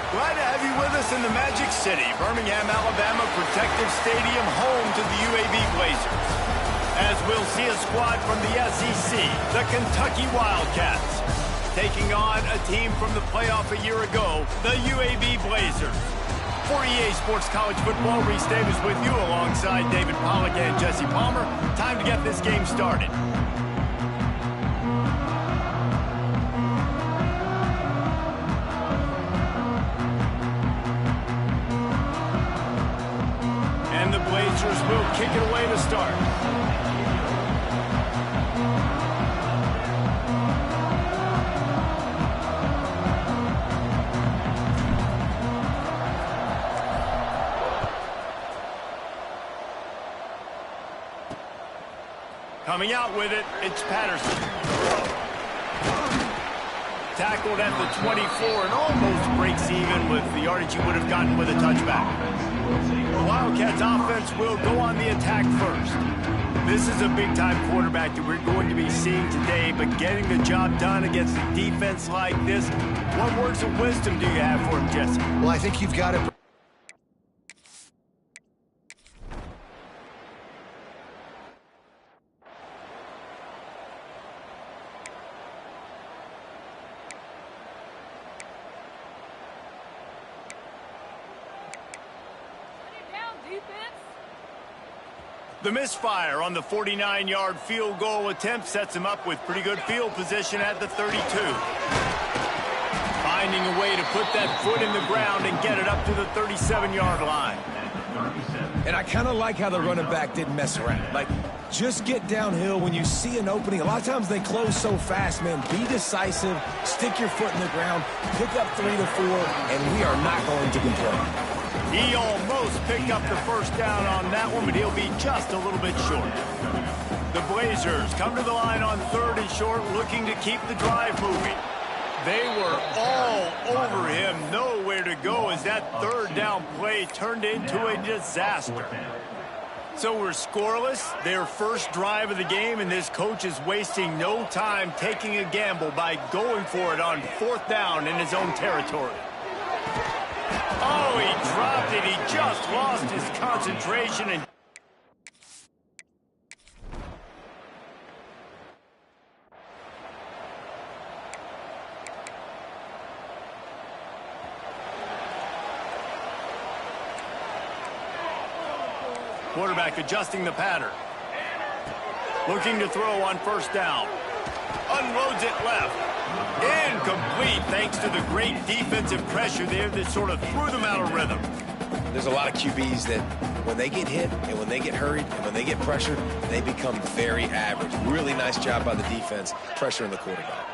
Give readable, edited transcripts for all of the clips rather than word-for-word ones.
Glad to have you with us in the Magic City, Birmingham, Alabama Protective Stadium, home to the UAB Blazers. As we'll see a squad from the SEC, the Kentucky Wildcats, taking on a team from the playoff a year ago, the UAB Blazers. For EA Sports College Football, Reese Davis with you alongside David Pollack and Jesse Palmer. Time to get this game started. And the Blazers will kick it away to start. Coming out with it, it's Patterson. Tackled at the 24 and almost breaks even with the yardage he would have gotten with a touchback. The Wildcats offense will go on the attack first. This is a big-time quarterback that we're going to be seeing today, but getting the job done against a defense like this, what words of wisdom do you have for him, Jesse? Well, I think you've got to... The misfire on the 49-yard field goal attempt sets him up with pretty good field position at the 32. Finding a way to put that foot in the ground and get it up to the 37-yard line. And I kind of like how the running back didn't mess around. Like, just get downhill when you see an opening. A lot of times they close so fast, man. Be decisive, stick your foot in the ground, pick up 3 to 4, and we are not going to complain. He almost picked up the first down on that one, but he'll be just a little bit short. The Blazers come to the line on 3rd and short, looking to keep the drive moving. They were all over him, nowhere to go as that 3rd down play turned into a disaster. So we're scoreless, their first drive of the game, and this coach is wasting no time taking a gamble by going for it on 4th down in his own territory. Oh, he dropped it. He just lost his concentration and... Quarterback adjusting the pattern. Looking to throw on 1st down. Unloads it left. Incomplete thanks to the great defensive pressure there that sort of threw them out of rhythm. There's a lot of QBs that when they get hit and when they get hurried and when they get pressured, they become very average. Really nice job by the defense pressuring the quarterback.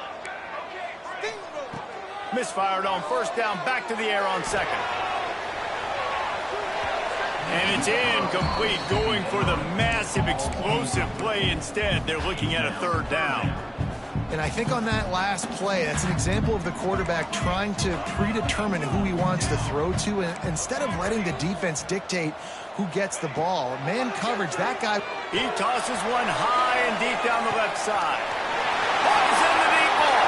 Misfired on 1st down, back to the air on 2nd. And it's incomplete, going for the massive explosive play instead. They're looking at a 3rd down. And I think on that last play, that's an example of the quarterback trying to predetermine who he wants to throw to, and instead of letting the defense dictate who gets the ball. Man coverage, that guy. He tosses one high and deep down the left side. Flies in the deep ball.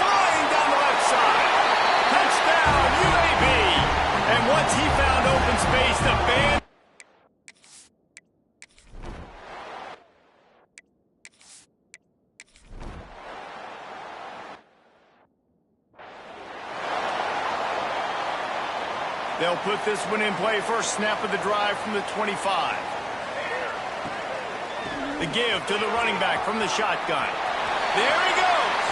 Flying down the left side. Touchdown, UAB. And once he found open space, the band... They'll put this one in play. First snap of the drive from the 25. The give to the running back from the shotgun. There he goes.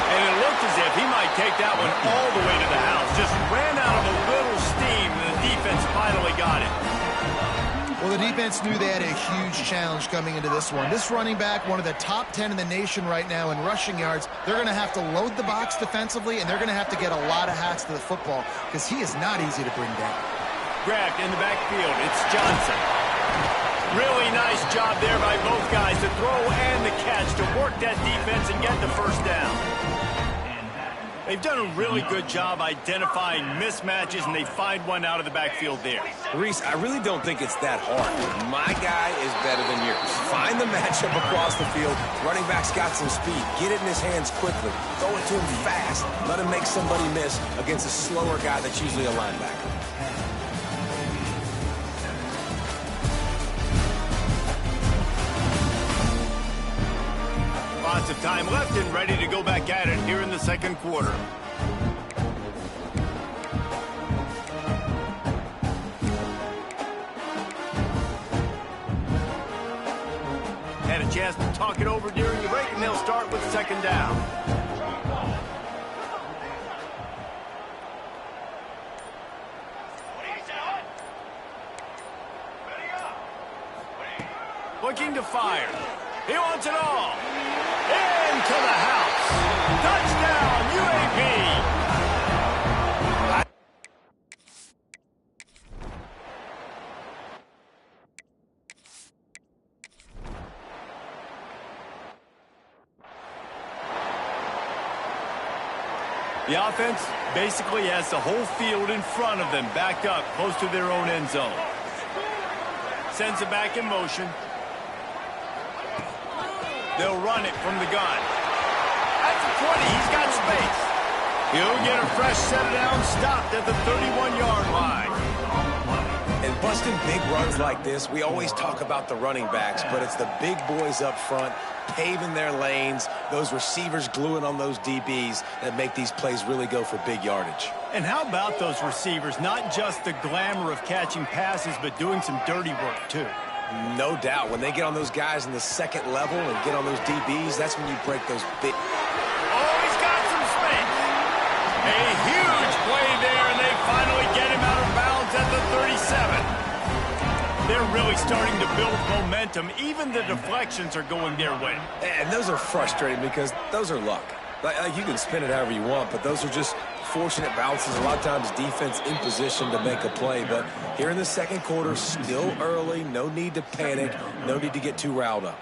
And it looked as if he might take that one all the way to the house. Just ran out of a little steam, and the defense finally got it. Well, the defense knew they had a huge challenge coming into this one. This running back, one of the top 10 in the nation right now in rushing yards, they're going to have to load the box defensively, and they're going to have to get a lot of hats to the football because he is not easy to bring down. Grabbed in the backfield. It's Johnson. Really nice job there by both guys to throw and the catch to work that defense and get the 1st down. They've done a really good job identifying mismatches, and they find one out of the backfield there. Reese, I really don't think it's that hard. My guy is better than yours. Find the matchup across the field. Running back's got some speed. Get it in his hands quickly. Throw it to him fast. Let him make somebody miss against a slower guy that's usually a linebacker. Lots of time left and ready to go back at it here in the second quarter. Had a chance to talk it over during the break, and they'll start with second down. Looking to fire. He wants it all. Into the house. Touchdown, UAB. The offense basically has the whole field in front of them, backed up close to their own end zone. Sends it back in motion. They'll run it from the gun. At the 20, he's got space. He'll get a fresh set down, stopped at the 31-yard line. And busting big runs like this, we always talk about the running backs, but it's the big boys up front, paving their lanes, those receivers gluing on those DBs that make these plays really go for big yardage. And how about those receivers? Not just the glamour of catching passes, but doing some dirty work, too. No doubt. When they get on those guys in the second level and get on those DBs, that's when you break those big... Oh, he's got some space. A huge play there, and they finally get him out of bounds at the 37. They're really starting to build momentum. Even the deflections are going their way. And those are frustrating because those are luck. Like you can spin it however you want, but those are just fortunate bounces. A lot of times defense in position to make a play. But here in the second quarter, still early, no need to panic, no need to get too riled up.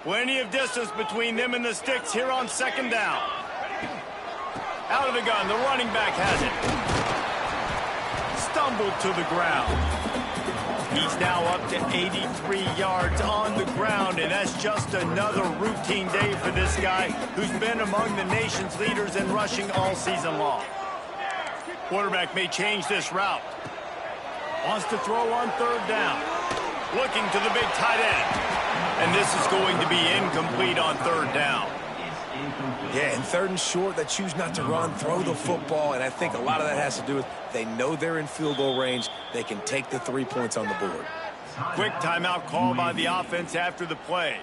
Plenty of distance between them and the sticks here on second down. Out of the gun, the running back has it. Stumbled to the ground. He's now up to 83 yards on the ground, and that's just another routine day for this guy who's been among the nation's leaders in rushing all season long. Quarterback may change this route. Wants to throw on third down. Looking to the big tight end. And this is going to be incomplete on third down. Yeah, and third and short, they choose not to run, throw the football, and I think a lot of that has to do with they know they're in field goal range. They can take the 3 points on the board. Quick timeout call by the offense after the play.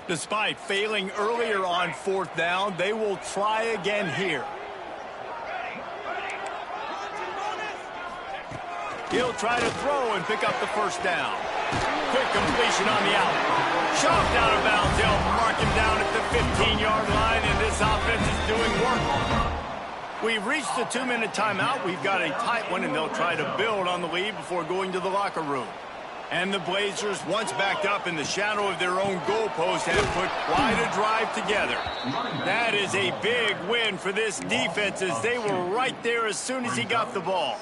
Despite failing earlier on fourth down, they will try again here. He'll try to throw and pick up the first down. Quick completion on the out. Shoved out of bounds. They'll mark him down at the 15-yard line, and this offense is doing work. We've reached the 2-minute timeout. We've got a tight one, and they'll try to build on the lead before going to the locker room. And the Blazers, once backed up in the shadow of their own goalpost, have put quite a drive together. That is a big win for this defense, as they were right there as soon as he got the ball.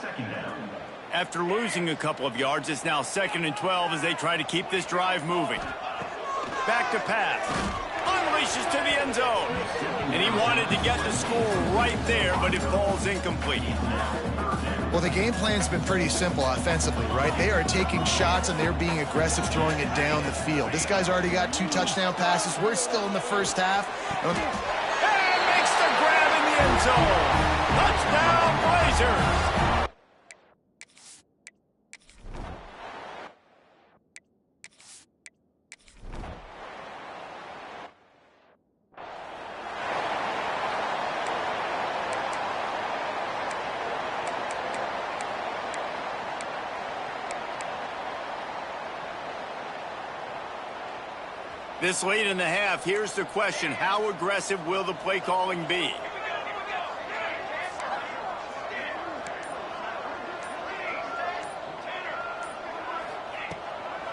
After losing a couple of yards, it's now 2nd and 12 as they try to keep this drive moving. Back to pass. Unleashes to the end zone. And he wanted to get the score right there, but it falls incomplete. Well, the game plan's been pretty simple offensively, right? They are taking shots, and they're being aggressive throwing it down the field. This guy's already got 2 touchdown passes. We're still in the first half. And makes the grab in the end zone. Touchdown, Blazers. This late in the half, here's the question. How aggressive will the play calling be?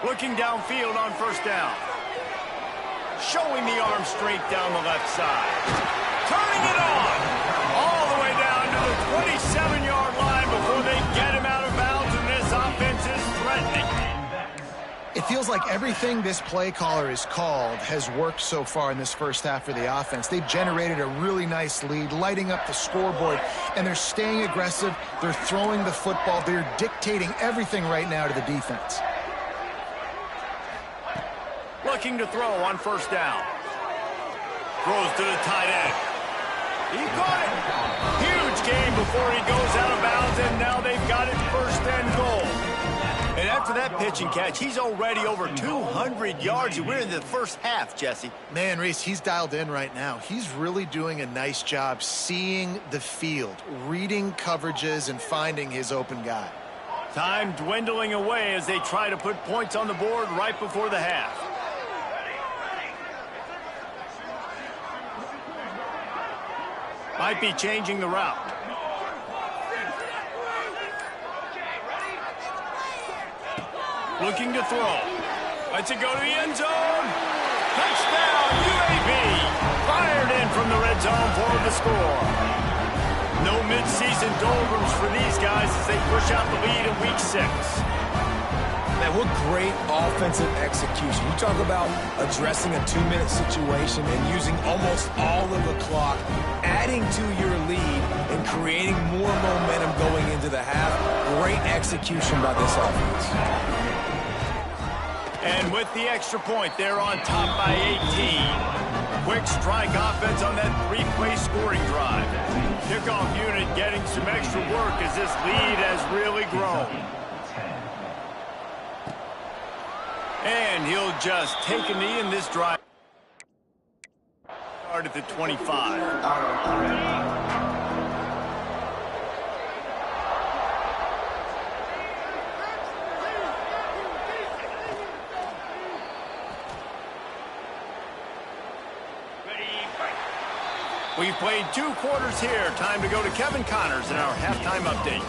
Looking downfield on first down. showing the arm straight down the left side. Turning it on. All the way down to the 27-yard line before they get him out of bounds, and this offense is threatening. It feels like everything this play caller has called has worked so far in this first half for the offense. They've generated a really nice lead, lighting up the scoreboard, and they're staying aggressive. They're throwing the football. They're dictating everything right now to the defense. Looking to throw on first down. Throws to the tight end. He caught it. Huge gain before he goes out of bounds, and now they've got it first and goal. And after that pitch and catch, he's already over 200 yards, and we're in the first half, Jesse. Man, Reese, he's dialed in right now. He's really doing a nice job seeing the field, reading coverages, and finding his open guy. Time dwindling away as they try to put points on the board right before the half. Might be changing the route. Looking to throw. Lets it go to the end zone. Touchdown, UAB. Fired in from the red zone for the score. No midseason doldrums for these guys as they push out the lead in week 6. Man, what great offensive execution. You talk about addressing a 2-minute situation and using almost all of the clock, adding to your lead and creating more momentum going into the half. Great execution by this offense. And with the extra point, they're on top by 18. Quick strike offense on that 3-play scoring drive. Kickoff unit getting some extra work as this lead has really grown. And he'll just take a knee in this drive. Start at the 25. We've played 2 quarters here. Time to go to Kevin Connors in our halftime update.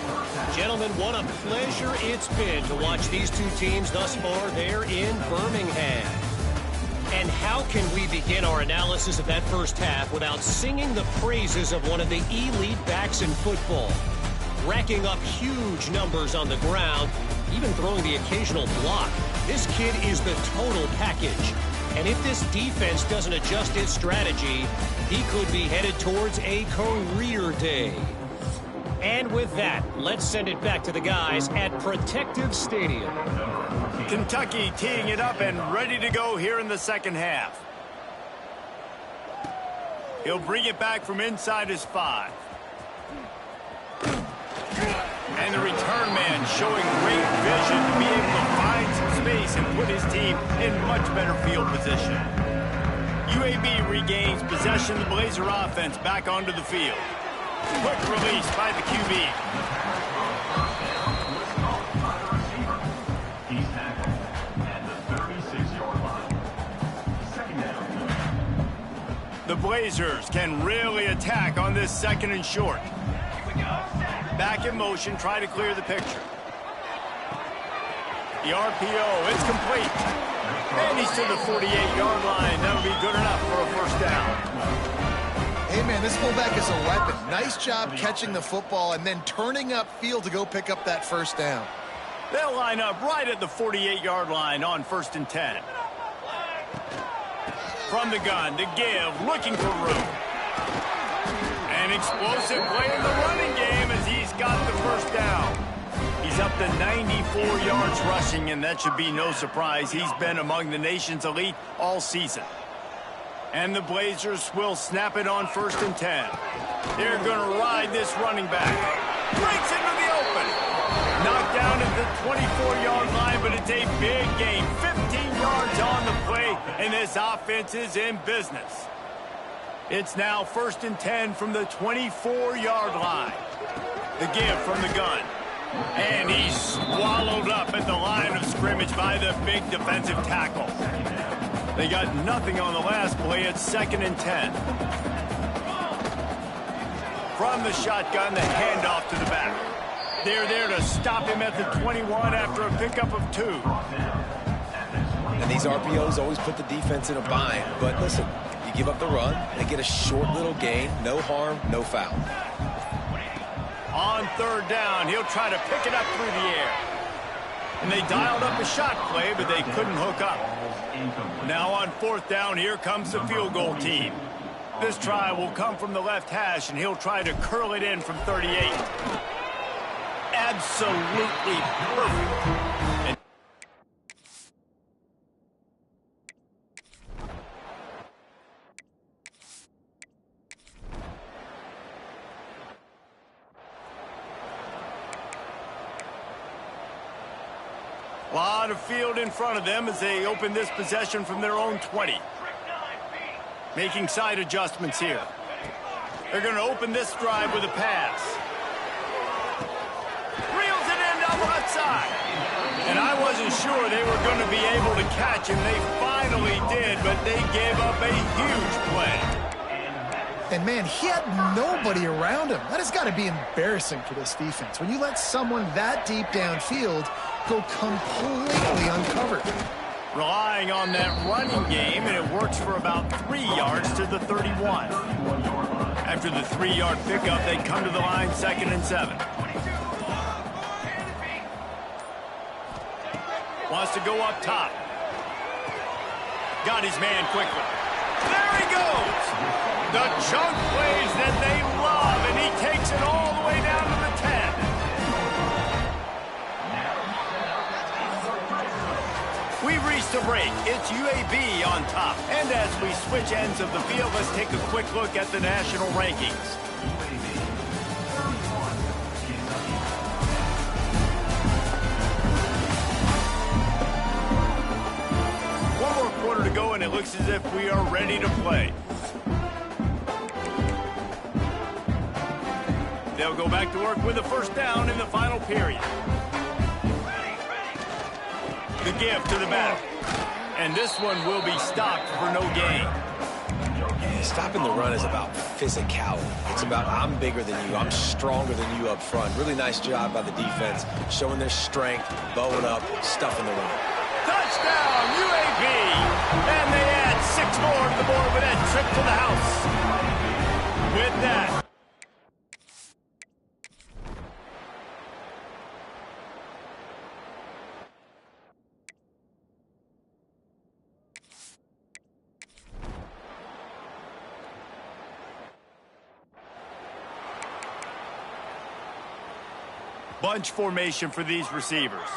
Gentlemen, what a pleasure it's been to watch these 2 teams thus far there in Birmingham. And how can we begin our analysis of that first half without singing the praises of one of the elite backs in football? Racking up huge numbers on the ground, even throwing the occasional block. This kid is the total package. And if this defense doesn't adjust its strategy, he could be headed towards a career day. And with that, let's send it back to the guys at Protective Stadium. Kentucky teeing it up and ready to go here in the second half. He'll bring it back from inside his 5. And the return man showing great vision to be able to find some space and put his team in much better field position. UAB regains possession of the Blazer offense back onto the field. Quick release by the QB. He's tackled at the 36-yard line. Second down. The Blazers can really attack on this second and short. Back in motion, try to clear the picture. The RPO, it's complete. And he's to the 48-yard line. That'll be good enough for a first down. Hey, man, this fullback is a weapon. Nice job catching the football and then turning upfield to go pick up that first down. They'll line up right at the 48-yard line on 1st and 10. From the gun to give, looking for room. An explosive play in the running game as he's got the first down. He's up to 94 yards rushing, and that should be no surprise. He's been among the nation's elite all season. And the Blazers will snap it on 1st and 10. They're going to ride this running back. Breaks into the open. Knocked down at the 24-yard line, but it's a big gain. 15 yards on the play, and this offense is in business. It's now 1st and 10 from the 24-yard line. The give from the gun. And he's swallowed up at the line of scrimmage by the big defensive tackle. They got nothing on the last play. It's 2nd and 10. From the shotgun, the handoff to the back. They're there to stop him at the 21 after a pickup of 2. And these RPOs always put the defense in a bind. But listen, you give up the run, they get a short little gain, no harm, no foul. On third down, he'll try to pick it up through the air. And they dialed up a shot play, but they couldn't hook up. Now on fourth down, here comes the field goal team. This try will come from the left hash, and he'll try to curl it in from 38. Absolutely perfect. And a lot of field in front of them as they open this possession from their own 20. Making side adjustments here. They're going to open this drive with a pass. Reels it in down the left side. And I wasn't sure they were going to be able to catch him. They finally did, but they gave up a huge play. And, man, he had nobody around him. That has got to be embarrassing for this defense. When you let someone that deep downfield go completely uncovered. Relying on that running game, and it works for about 3 yards to the 31. After the 3-yard pickup, they come to the line 2nd and 7. Wants to go up top. Got his man quickly. There he goes! The chunk plays that they love, and he takes it all the way down to the 10. We've reached a break. It's UAB on top. And as we switch ends of the field, let's take a quick look at the national rankings. One more quarter to go, and it looks as if we are ready to play. They'll go back to work with a first down in the final period. The give to the back. And this one will be stopped for no gain. Stopping the run is about physicality. It's about I'm bigger than you, I'm stronger than you up front. Really nice job by the defense, showing their strength, bowing up, stuffing the run. Touchdown, UAB! And they add 6 more to the board with that trip to the house. With that, bunch formation for these receivers.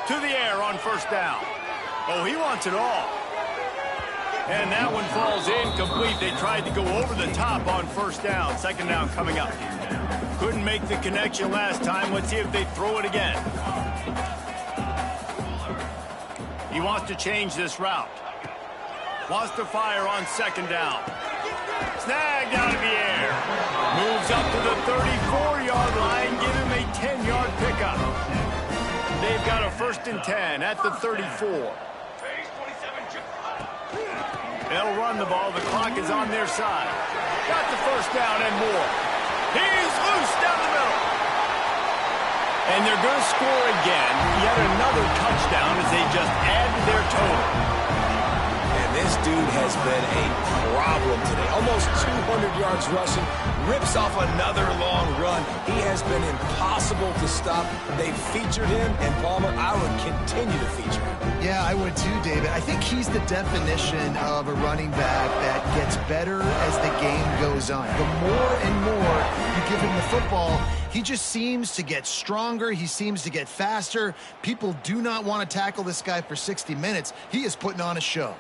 To the air on first down. Oh, he wants it all. And that one falls incomplete. They tried to go over the top on first down. Second down coming up. Couldn't make the connection last time. Let's see if they throw it again. He wants to change this route. Wants to fire on second down. Snagged out of the air. Moves up to the 34-yard line. Give him a 10-yard pickup. They've got a 1st and 10 at the 34. They'll run the ball. The clock is on their side. Got the first down and more. He's loose down the middle. And they're going to score again. Yet another touchdown as they just add to their total. This dude has been a problem today. Almost 200 yards rushing, rips off another long run. He has been impossible to stop. They've featured him, and Palmer, I would continue to feature him. Yeah, I would too, David. I think he's the definition of a running back that gets better as the game goes on. The more and more you give him the football, he just seems to get stronger. He seems to get faster. People do not want to tackle this guy for 60 minutes. He is putting on a show.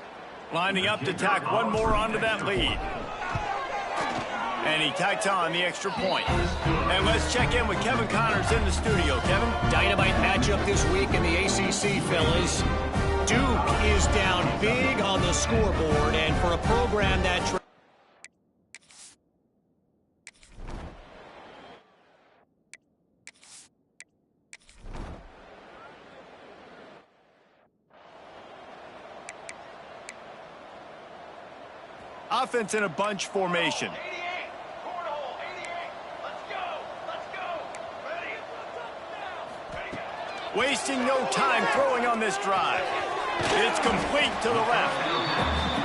Lining up to tack one more onto that lead. And he tacks on the extra point. And let's check in with Kevin Connors in the studio. Kevin? Dynamite matchup this week in the ACC, fellas. Duke is down big on the scoreboard, and for a program that... Offense in a bunch formation. Wasting no time throwing on this drive. It's complete to the left.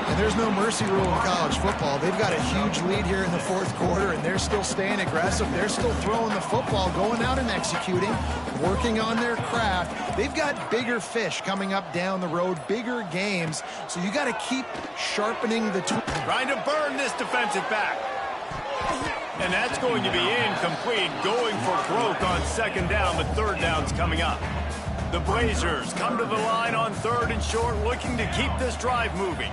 And there's no mercy rule in college football. They've got a huge lead here in the fourth quarter, and they're still staying aggressive. They're still throwing the football, going out and executing, working on their craft. They've got bigger fish coming up down the road, bigger games, so you got to keep sharpening the tool. Trying to burn this defensive back. And that's going to be incomplete, going for broke on second down, but third down's coming up. The Blazers come to the line on third and short, looking to keep this drive moving.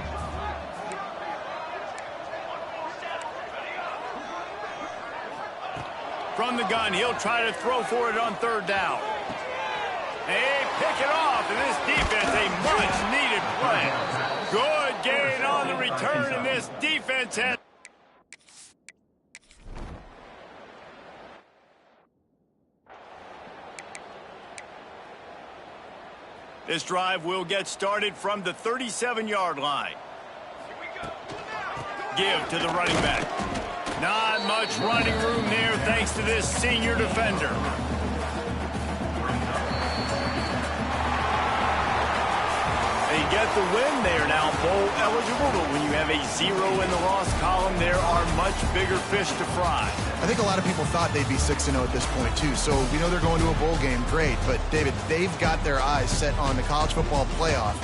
From the gun, he'll try to throw for it on third down. They pick it off, and this defense, a much-needed play. Good gain on the return, and this defense has... This drive will get started from the 37-yard line. Give to the running back. Not much running room there thanks to this senior defender. They get the win there now, bowl eligible, but when you have a 0 in the loss column, there are much bigger fish to fry. I think a lot of people thought they'd be 6-0 at this point, too. So we know they're going to a bowl game, great. But, David, they've got their eyes set on the college football playoff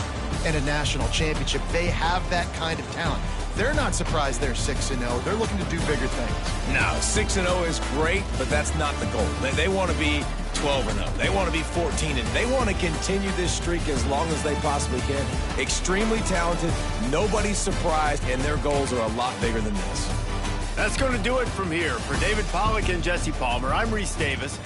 and a national championship. They have that kind of talent. They're not surprised they're 6-0. They're looking to do bigger things. No, 6-0 is great, but that's not the goal. They want to be 12-0. They want to be 14-0. They want to continue this streak as long as they possibly can. Extremely talented. Nobody's surprised, and their goals are a lot bigger than this. That's going to do it from here. For David Pollack and Jesse Palmer, I'm Reese Davis.